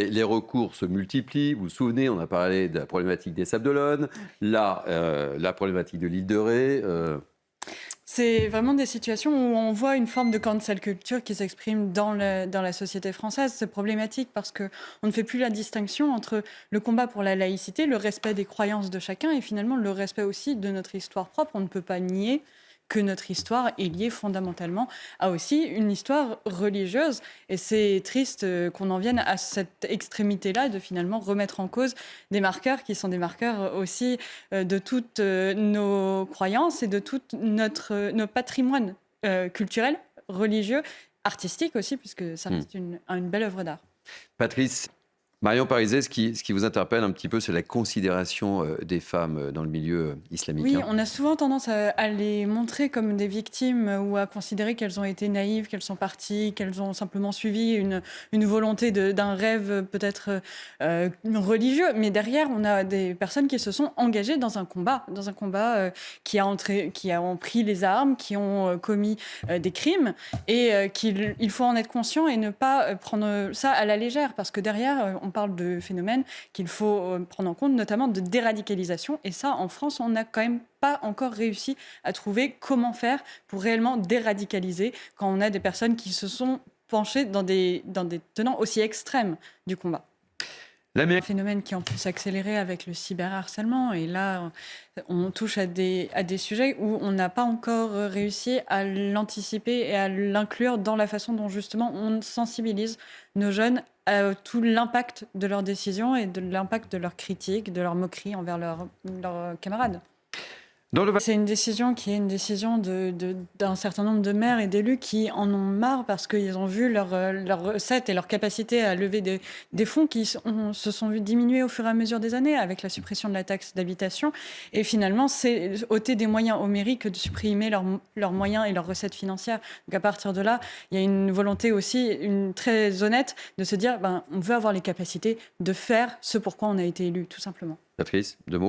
Et les recours se multiplient. Vous vous souvenez, on a parlé de la problématique des Sables-d'Olonne, là, la problématique de l'île de Ré. C'est vraiment des situations où on voit une forme de cancel culture qui s'exprime dans la société française. C'est problématique parce qu'on ne fait plus la distinction entre le combat pour la laïcité, le respect des croyances de chacun et finalement le respect aussi de notre histoire propre. On ne peut pas nier que notre histoire est liée fondamentalement à aussi une histoire religieuse. Et c'est triste qu'on en vienne à cette extrémité-là de finalement remettre en cause des marqueurs qui sont des marqueurs aussi de toutes nos croyances et de tout nos patrimoines culturels, religieux, artistiques aussi, puisque ça reste une belle œuvre d'art. Patrice, Marion Parizet, ce qui vous interpelle un petit peu, c'est la considération des femmes dans le milieu islamique. Oui, Hein. on a souvent tendance à les montrer comme des victimes ou à considérer qu'elles ont été naïves, qu'elles sont parties, qu'elles ont simplement suivi une volonté d'un rêve peut-être religieux. Mais derrière, on a des personnes qui se sont engagées dans un combat qui ont pris les armes, qui ont commis des crimes et il faut en être conscient et ne pas prendre ça à la légère parce que derrière, on parle de phénomènes qu'il faut prendre en compte, notamment de déradicalisation. Et ça, en France, on n'a quand même pas encore réussi à trouver comment faire pour réellement déradicaliser quand on a des personnes qui se sont penchées dans des tenants aussi extrêmes du combat. Un phénomène qui en plus s'accélérer avec le cyberharcèlement. Et là, on touche à des sujets où on n'a pas encore réussi à l'anticiper et à l'inclure dans la façon dont justement on sensibilise nos jeunes à tout l'impact de leurs décisions et de l'impact de leurs critiques, de leurs moqueries envers leurs camarades. C'est une décision qui est une décision d'un certain nombre de maires et d'élus qui en ont marre parce qu'ils ont vu leurs recettes et leur capacité à lever des fonds qui se sont vus diminuer au fur et à mesure des années avec la suppression de la taxe d'habitation. Et finalement, c'est ôter des moyens aux mairies que de supprimer leurs moyens et leurs recettes financières. Donc à partir de là, il y a une volonté aussi très honnête de se dire on veut avoir les capacités de faire ce pourquoi on a été élu, tout simplement. Patrice, 2 mots.